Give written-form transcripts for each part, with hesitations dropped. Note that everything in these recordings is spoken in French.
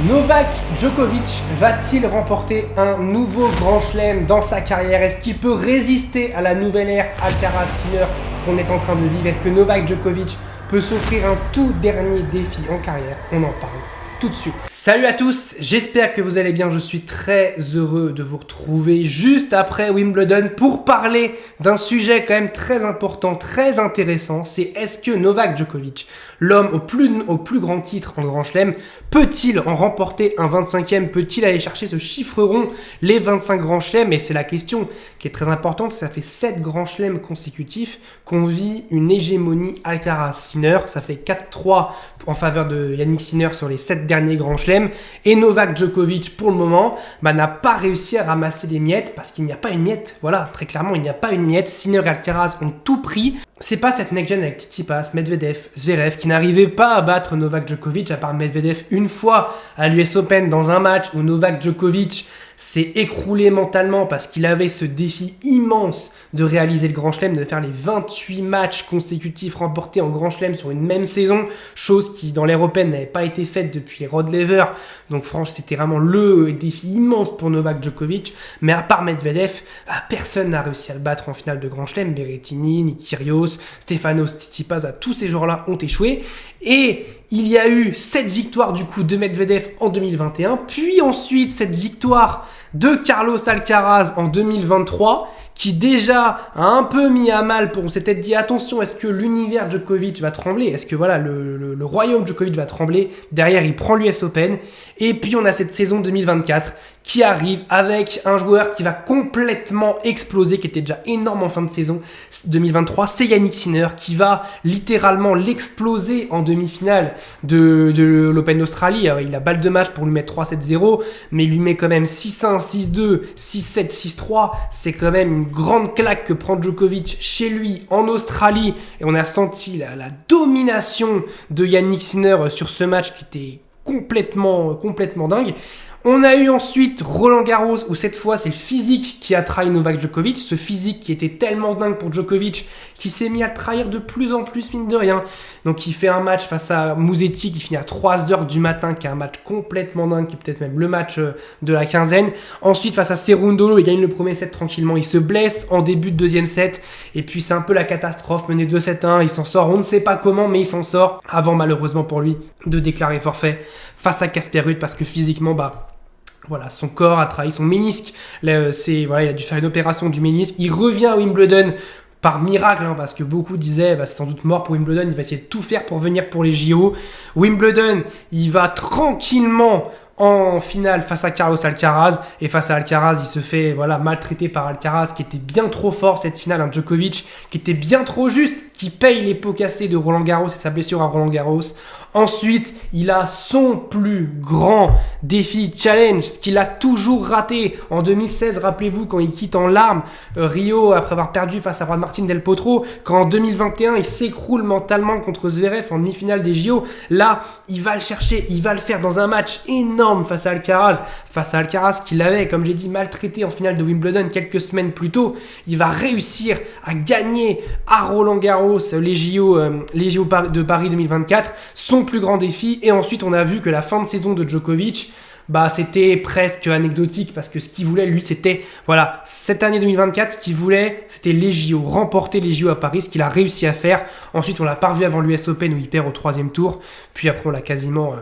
Novak Djokovic va-t-il remporter un nouveau grand chelem dans sa carrière? Est-ce qu'il peut résister à la nouvelle ère Alcaraz-Sinner qu'on est en train de vivre? Est-ce que Novak Djokovic peut s'offrir un tout dernier défi en carrière? On en parle tout de suite. Salut à tous, j'espère que vous allez bien. Je suis très heureux de vous retrouver juste après Wimbledon pour parler d'un sujet quand même très important, très intéressant. C'est est-ce que Novak Djokovic, l'homme au plus grand titre en Grand Chelem, peut-il en remporter un 25e? Peut-il aller chercher ce chiffre rond, les 25 Grands Chelems? Et c'est la question qui est très importante. Ça fait 7 Grands Chelems consécutifs qu'on vit une hégémonie Alcaraz-Sinner. Ça fait 4-3 en faveur de Yannick Sinner sur les 7 derniers Grands Chelems. Et Novak Djokovic, pour le moment, n'a pas réussi à ramasser des miettes parce qu'il n'y a pas une miette. Voilà, très clairement, il n'y a pas une miette. Sinner et Alcaraz ont tout pris. C'est pas cette next-gen avec Tsitsipas, Medvedev, Zverev qui n'arrivaient pas à battre Novak Djokovic, à part Medvedev une fois à l'US Open dans un match où Novak Djokovic s'est écroulé mentalement parce qu'il avait ce défi immense de réaliser le Grand Chelem, de faire les 28 matchs consécutifs remportés en Grand Chelem sur une même saison, chose qui dans l'ère européenne n'avait pas été faite depuis Rod Laver. Donc franchement, c'était vraiment le défi immense pour Novak Djokovic. Mais à part Medvedev, personne n'a réussi à le battre en finale de Grand Chelem. Berrettini, Nick Kyrgios, Stefanos Tsitsipas, tous ces joueurs-là ont échoué. Et il y a eu cette victoire du coup de Medvedev en 2021, puis ensuite cette victoire de Carlos Alcaraz en 2023, qui déjà a un peu mis à mal, on s'était dit attention, est-ce que l'univers Djokovic va trembler? Est-ce que voilà le royaume Djokovic va trembler? Derrière, il prend l'US Open. Et puis on a cette saison 2024 qui arrive avec un joueur qui va complètement exploser, qui était déjà énorme en fin de saison 2023. C'est Yannick Sinner qui va littéralement l'exploser en demi-finale de l'Open d'Australie. Alors, il a balle de match pour lui mettre 3-7-0, mais il lui met quand même 6-1, 6-2, 6-7, 6-3. C'est quand même une grande claque que prend Djokovic chez lui en Australie. Et on a senti la domination de Yannick Sinner sur ce match qui était complètement dingue. On a eu ensuite Roland Garros où cette fois c'est le physique qui a trahi Novak Djokovic, ce physique qui était tellement dingue pour Djokovic qui s'est mis à le trahir de plus en plus mine de rien. Donc il fait un match face à Musetti qui finit à 3h du matin, qui est un match complètement dingue, qui est peut-être même le match de la quinzaine. Ensuite face à Cerundolo, il gagne le premier set tranquillement, il se blesse en début de deuxième set et puis c'est un peu la catastrophe, mené 2-7-1, il s'en sort, on ne sait pas comment mais il s'en sort avant malheureusement pour lui de déclarer forfait face à Casper Ruud parce que physiquement voilà, son corps a trahi son ménisque. Il a dû faire une opération du ménisque. Il revient à Wimbledon par miracle, parce que beaucoup disaient c'est sans doute mort pour Wimbledon. Il va essayer de tout faire pour venir pour les JO. Wimbledon, il va tranquillement en finale face à Carlos Alcaraz. Et face à Alcaraz, il se fait maltraiter par Alcaraz qui était bien trop fort cette finale. Djokovic qui était bien trop juste, qui paye les pots cassés de Roland Garros et sa blessure à Roland Garros. Ensuite, il a son plus grand défi, challenge, ce qu'il a toujours raté. En 2016, rappelez-vous, quand il quitte en larmes Rio après avoir perdu face à Juan Martín del Potro, quand en 2021, il s'écroule mentalement contre Zverev en demi-finale des JO. Là, il va le chercher, il va le faire dans un match énorme face à Alcaraz qui l'avait, comme j'ai dit, maltraité en finale de Wimbledon quelques semaines plus tôt. Il va réussir à gagner à Roland Garros les JO de Paris 2024, son plus grand défi. Et ensuite on a vu que la fin de saison de Djokovic c'était presque anecdotique parce que ce qu'il voulait lui c'était cette année 2024, ce qu'il voulait c'était les JO, remporter les JO à Paris, ce qu'il a réussi à faire. Ensuite on l'a pas revu avant l'US Open où il perd au 3e tour, puis après on l'a quasiment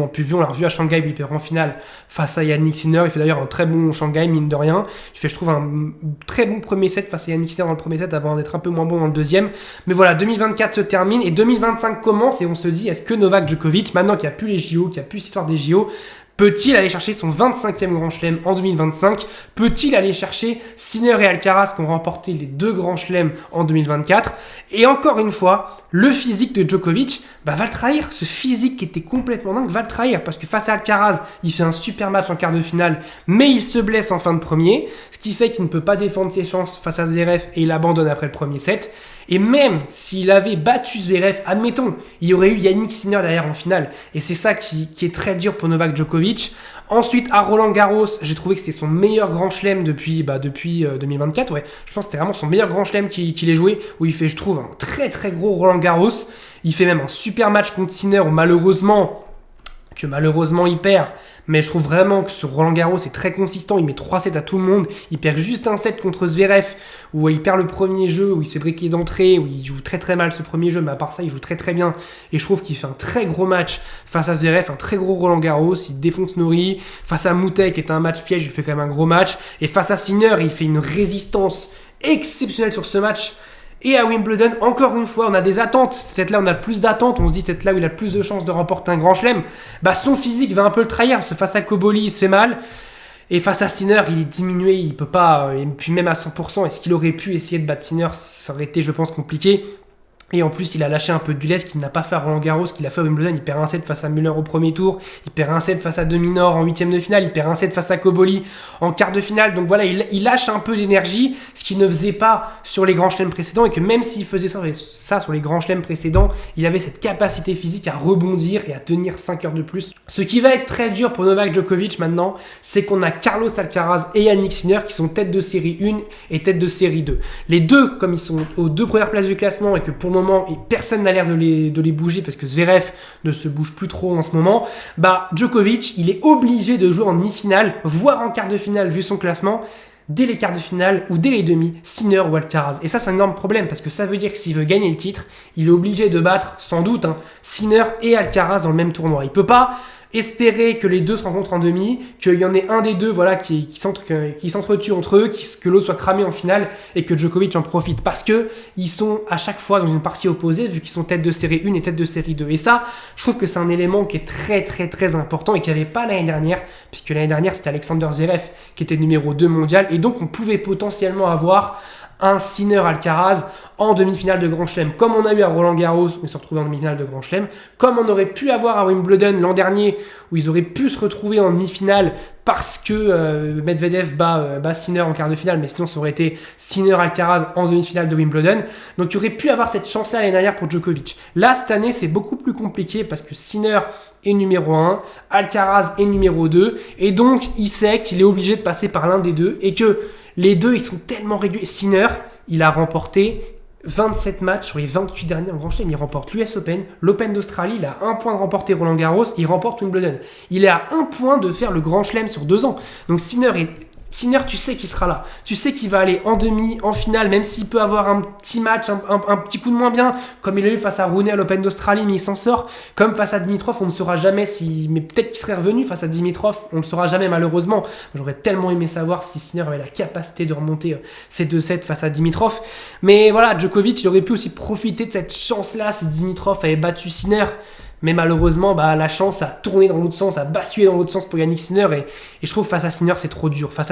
plus vu. On l'a revu à Shanghai où il perd en finale face à Yannick Sinner. Il fait d'ailleurs un très bon Shanghai, mine de rien. Il fait, je trouve, un très bon premier set face à Yannick Sinner dans le premier set avant d'être un peu moins bon dans le deuxième. Mais voilà, 2024 se termine et 2025 commence et on se dit, est-ce que Novak Djokovic, maintenant qu'il n'y a plus les JO, qu'il n'y a plus l'histoire des JO, peut-il aller chercher son 25e Grand Chelem en 2025? Peut-il aller chercher Sinner et Alcaraz qui ont remporté les 2 Grands Chelems en 2024? Et encore une fois, le physique de Djokovic va le trahir. Ce physique qui était complètement dingue va le trahir parce que face à Alcaraz, il fait un super match en quart de finale, mais il se blesse en fin de premier, ce qui fait qu'il ne peut pas défendre ses chances face à Zverev et il abandonne après le premier set. Et même s'il avait battu Zverev, admettons, il y aurait eu Yannick Sinner derrière en finale. Et c'est ça qui est très dur pour Novak Djokovic. Ensuite, à Roland Garros, j'ai trouvé que c'était son meilleur grand chelem depuis 2024. Ouais, je pense que c'était vraiment son meilleur grand chelem qu'il ait joué, où il fait, je trouve, un très très gros Roland Garros. Il fait même un super match contre Sinner, où malheureusement, que malheureusement il perd. Mais je trouve vraiment que sur Roland Garros, c'est très consistant. Il met 3 sets à tout le monde. Il perd juste un set contre Zverev, où il perd le premier jeu, où il se fait briquer d'entrée, où il joue très très mal ce premier jeu, mais à part ça, il joue très très bien. Et je trouve qu'il fait un très gros match face à Zverev, un très gros Roland Garros. Il défonce Norrie. Face à Moutet, qui est un match piège, il fait quand même un gros match. Et face à Sinner, il fait une résistance exceptionnelle sur ce match. Et à Wimbledon, encore une fois, on a des attentes. C'est là où on a le plus d'attentes. On se dit c'est là où il a le plus de chances de remporter un grand chelem. Son physique va un peu le trahir. Parce que face à Cobolli, il se fait mal. Et face à Sinner, il est diminué. Il peut pas. Et puis même à 100%, est-ce qu'il aurait pu essayer de battre Sinner? Ça aurait été, je pense, compliqué. Et en plus, il a lâché un peu de vitesse qu'il n'a pas fait à Roland Garros, qu'il a fait à Wimbledon. Il perd un set face à Müller au premier tour. Il perd un set face à Deminor en 8ème de finale. Il perd un set face à Cobolli en quart de finale. Donc voilà, il lâche un peu d'énergie, ce qu'il ne faisait pas sur les grands chelems précédents. Et que même s'il faisait ça sur les grands chelems précédents, il avait cette capacité physique à rebondir et à tenir 5 heures de plus. Ce qui va être très dur pour Novak Djokovic maintenant, c'est qu'on a Carlos Alcaraz et Yannick Sinner qui sont tête de série 1 et tête de série 2. Les deux, comme ils sont aux 2 premières places du classement et que pour le moment, personne n'a l'air de les bouger parce que Zverev ne se bouge plus trop en ce moment, Djokovic, il est obligé de jouer en demi-finale, voire en quart de finale vu son classement, dès les quarts de finale ou dès les demi, Sinner ou Alcaraz. Et ça, c'est un énorme problème parce que ça veut dire que s'il veut gagner le titre, il est obligé de battre, sans doute, Sinner et Alcaraz dans le même tournoi. Il peut pas espérer que les deux se rencontrent en demi, qu'il y en ait un des deux qui s'entretue entre eux, que l'autre soit cramé en finale et que Djokovic en profite. Parce que ils sont à chaque fois dans une partie opposée vu qu'ils sont tête de série 1 et tête de série 2. Et ça, je trouve que c'est un élément qui est très très très important et qu'il n'y avait pas l'année dernière, puisque l'année dernière c'était Alexander Zverev qui était numéro 2 mondial et donc on pouvait potentiellement avoir un Sinner-Alcaraz en demi-finale de Grand Chelem, comme on a eu à Roland Garros, où ils se retrouvaient en demi-finale de Grand Chelem, comme on aurait pu avoir à Wimbledon l'an dernier, où ils auraient pu se retrouver en demi-finale parce que Medvedev bat Sinner en quart de finale, mais sinon ça aurait été Sinner-Alcaraz en demi-finale de Wimbledon. Donc il aurait pu avoir cette chance-là l'année dernière pour Djokovic. Là, cette année, c'est beaucoup plus compliqué parce que Sinner est numéro 1, Alcaraz est numéro 2, et donc il sait qu'il est obligé de passer par l'un des deux, et que les deux, ils sont tellement réduits. Sinner, il a remporté 27 matchs sur les 28 derniers en Grand Chelem. Il remporte l'US Open, l'Open d'Australie, il a 1 point de remporter Roland Garros, il remporte Wimbledon. Il est à 1 point de faire le Grand Chelem sur 2 ans. Donc Sinner, tu sais qu'il sera là. Tu sais qu'il va aller en demi, en finale, même s'il peut avoir un petit match, un petit coup de moins bien, comme il a eu face à Rune à l'Open d'Australie, mais il s'en sort. Comme face à Dimitrov, on ne saura jamais si... Mais peut-être qu'il serait revenu face à Dimitrov, on ne le saura jamais malheureusement. J'aurais tellement aimé savoir si Sinner avait la capacité de remonter ces 2 sets face à Dimitrov. Mais voilà, Djokovic, il aurait pu aussi profiter de cette chance-là si Dimitrov avait battu Sinner. Mais malheureusement, la chance a tourné dans l'autre sens, a basculé dans l'autre sens pour Yannick Sinner. Et je trouve face à Sinner, c'est trop dur. Face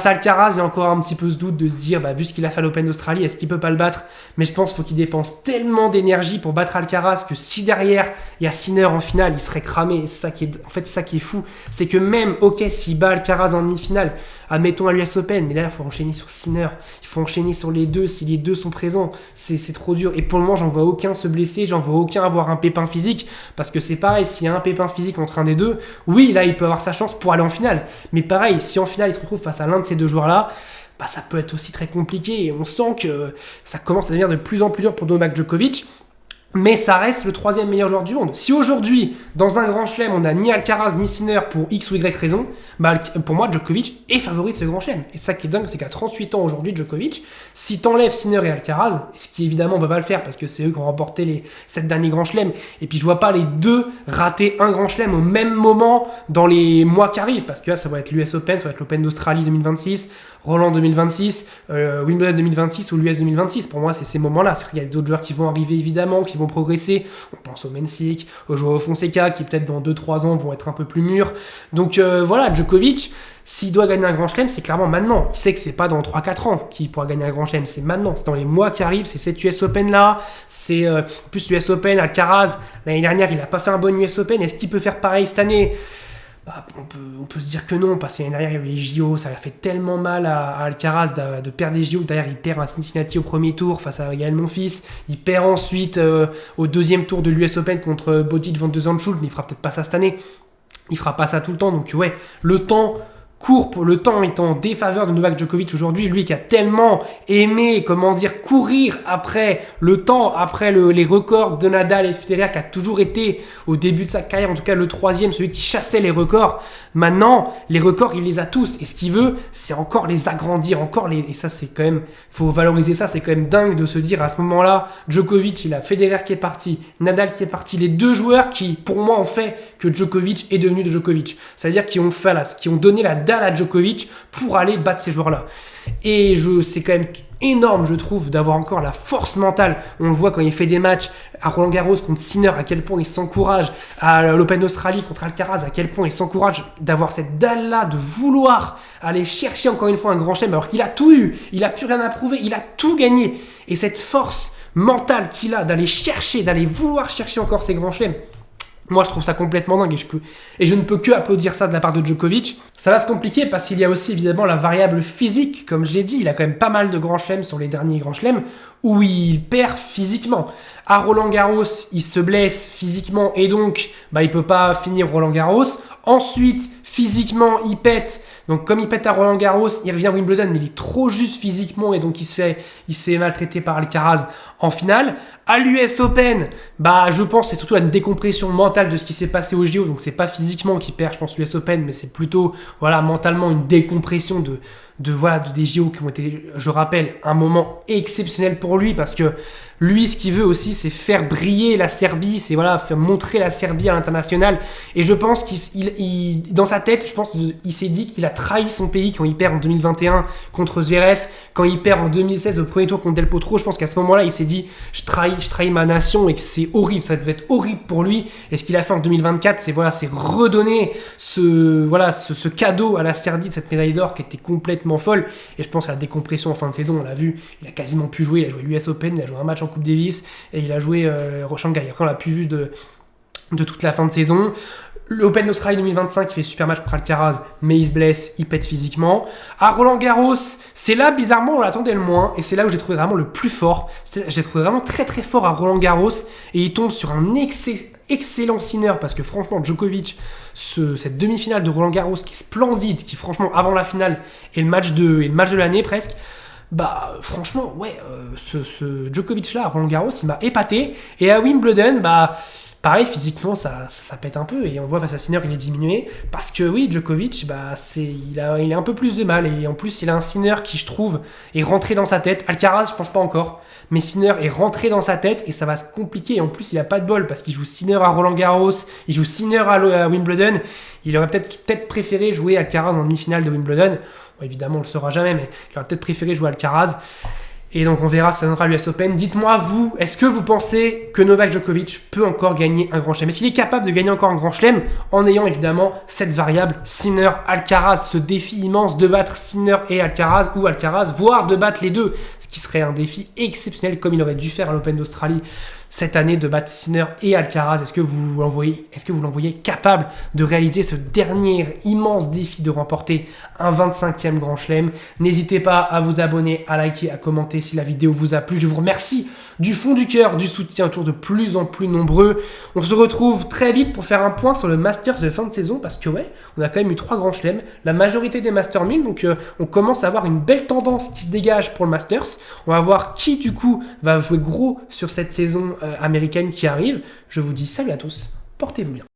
à Alcaraz, il y a encore un petit peu ce doute de se dire, vu ce qu'il a fait à l'Open d'Australie, est-ce qu'il peut pas le battre? Mais je pense qu'il faut qu'il dépense tellement d'énergie pour battre Alcaraz que si derrière, il y a Sinner en finale, il serait cramé. C'est ça qui est fou. C'est que même, s'il bat Alcaraz en demi-finale, admettons à l'US Open, mais derrière, il faut enchaîner sur Sinner. Il faut enchaîner sur les deux. Si les deux sont présents, c'est trop dur. Et pour le moment, j'en vois aucun se blesser, j'en vois aucun avoir un pépin physique, parce que c'est pareil, s'il y a un pépin physique entre un des deux, oui, là, il peut avoir sa chance pour aller en finale. Mais pareil, si en finale, il se retrouve face à l'un de ces deux joueurs-là, ça peut être aussi très compliqué. Et on sent que ça commence à devenir de plus en plus dur pour Novak Djokovic. Mais ça reste le 3e meilleur joueur du monde. Si aujourd'hui, dans un grand chelem, on n'a ni Alcaraz ni Sinner pour X ou Y raison, pour moi, Djokovic est favori de ce grand chelem. Et ça qui est dingue, c'est qu'à 38 ans aujourd'hui, Djokovic, si t'enlèves Sinner et Alcaraz, ce qui évidemment on peut pas le faire parce que c'est eux qui ont remporté les 7 derniers grands chelems, et puis je vois pas les deux rater un grand chelem au même moment dans les mois qui arrivent, parce que là, ça va être l'US Open, ça va être l'Open d'Australie 2026, Roland 2026, Wimbledon 2026 ou l'US 2026. Pour moi, c'est ces moments-là. Il y a des autres joueurs qui vont arriver évidemment, qui vont progresser. On pense au Mensik, au joueur Fonseca, qui peut-être dans 2-3 ans vont être un peu plus mûrs. Donc voilà, Djokovic, s'il doit gagner un grand chelem, c'est clairement maintenant. Il sait que c'est pas dans 3-4 ans qu'il pourra gagner un grand chelem, c'est maintenant. C'est dans les mois qui arrivent, c'est cet US Open là. C'est en plus l'US Open, Alcaraz, l'année dernière, il a pas fait un bon US Open. Est-ce qu'il peut faire pareil cette année? On peut se dire que non, parce que l'année dernière, il y avait les JO, ça a fait tellement mal à Alcaraz de perdre les JO. D'ailleurs, il perd à Cincinnati au premier tour face à Gaël Monfils. Il perd ensuite au 2e tour de l'US Open contre Botic van de Zandschulp, mais il fera peut-être pas ça cette année. Il fera pas ça tout le temps. Donc ouais, le temps le temps est en défaveur de Novak Djokovic aujourd'hui, lui qui a tellement aimé, courir après le temps, après les records de Nadal et de Federer, qui a toujours été, au début de sa carrière, en tout cas le troisième, celui qui chassait les records. Maintenant, les records, il les a tous, et ce qu'il veut, c'est encore les agrandir, et ça c'est quand même, faut valoriser ça, c'est quand même dingue de se dire, à ce moment-là, Djokovic, il a Federer qui est parti, Nadal qui est parti, les deux joueurs qui, pour moi, ont fait que Djokovic est devenu de Djokovic. C'est-à-dire qui ont donné la dalle à Djokovic pour aller battre ces joueurs-là. Et c'est quand même énorme, je trouve, d'avoir encore la force mentale. On le voit quand il fait des matchs à Roland-Garros contre Sinner, à quel point il s'encourage, à l'Open d'Australie contre Alcaraz, à quel point il s'encourage d'avoir cette dalle-là, de vouloir aller chercher encore une fois un grand chelem, alors qu'il a tout eu, il n'a plus rien à prouver, il a tout gagné. Et cette force mentale qu'il a d'aller chercher, d'aller vouloir chercher encore ces grands chelems, moi, je trouve ça complètement dingue et je ne peux que applaudir ça de la part de Djokovic. Ça va se compliquer parce qu'il y a aussi évidemment la variable physique. Comme je l'ai dit, il a quand même pas mal de grands chelems sur les derniers grands chelems où il perd physiquement. À Roland-Garros, il se blesse physiquement et donc il peut pas finir Roland-Garros. Ensuite, physiquement, il pète. Donc comme il pète à Roland-Garros, il revient à Wimbledon, mais il est trop juste physiquement et donc il se fait maltraiter par Alcaraz en finale. À l'US Open, je pense que c'est surtout une décompression mentale de ce qui s'est passé au JO. Donc c'est pas physiquement qu'il perd, je pense, l'US Open, mais c'est plutôt mentalement une décompression des JO qui ont été, je rappelle, un moment exceptionnel pour lui parce que lui, ce qu'il veut aussi, c'est faire briller la Serbie, c'est faire montrer la Serbie à l'international. Et je pense dans sa tête, je pense qu'il s'est dit qu'il a trahi son pays quand il perd en 2021 contre Zverev, quand il perd en 2016 au premier tour contre Del Potro. Je pense qu'à ce moment-là, il s'est dit je trahis ma nation et que c'est horrible, ça devait être horrible pour lui. Et ce qu'il a fait en 2024, c'est redonner ce cadeau à la Serbie de cette médaille d'or qui était complètement folle. Et je pense à la décompression en fin de saison, on l'a vu, il a quasiment pu jouer, il a joué l'US Open, il a joué un match en Coupe Davis et il a joué Shanghai. Après, on l'a plus vu de toute la fin de saison. L'Open d'Australie 2025, il fait super match contre Alcaraz, mais il se blesse, il pète physiquement. À Roland-Garros, c'est là, bizarrement, on l'attendait le moins, et c'est là où j'ai trouvé vraiment le plus fort. J'ai trouvé vraiment très très fort à Roland-Garros, et il tombe sur un excellent Sinner, parce que franchement, Djokovic, cette demi-finale de Roland-Garros qui est splendide, qui franchement, avant la finale, est le match de l'année presque, franchement, ce Djokovic-là à Roland-Garros, il m'a épaté, et à Wimbledon, pareil, physiquement, ça pète un peu et on voit face à Sinner, il est diminué parce que oui, Djokovic, il a un peu plus de mal et en plus, il a un Sinner qui, je trouve, est rentré dans sa tête. Alcaraz, je pense pas encore, mais Sinner est rentré dans sa tête et ça va se compliquer. Et en plus, il a pas de bol parce qu'il joue Sinner à Roland-Garros, il joue Sinner à Wimbledon. Il aurait peut-être préféré jouer Alcaraz en demi-finale de Wimbledon. Bon, évidemment, on le saura jamais, mais il aurait peut-être préféré jouer Alcaraz. Et donc on verra, ça donnera l'US Open. Dites-moi, vous, est-ce que vous pensez que Novak Djokovic peut encore gagner un grand chelem? Est-ce qu'il est capable de gagner encore un grand chelem en ayant évidemment cette variable Sinner-Alcaraz, ce défi immense de battre Sinner et Alcaraz, ou Alcaraz, voire de battre les deux, ce qui serait un défi exceptionnel comme il aurait dû faire à l'Open d'Australie cette année, de battre Sinner et Alcaraz. Est-ce que vous l'envoyez capable de réaliser ce dernier immense défi de remporter un 25e grand chelem? N'hésitez pas à vous abonner, à liker, à commenter si la vidéo vous a plu. Je vous remercie du fond du cœur du soutien, toujours de plus en plus nombreux. On se retrouve très vite pour faire un point sur le Masters de fin de saison parce que on a quand même eu 3 grands chelems, la majorité des Masters 1000, donc on commence à avoir une belle tendance qui se dégage pour le Masters. On va voir qui du coup va jouer gros sur cette saison américaine qui arrive. Je vous dis salut à tous, portez-vous bien.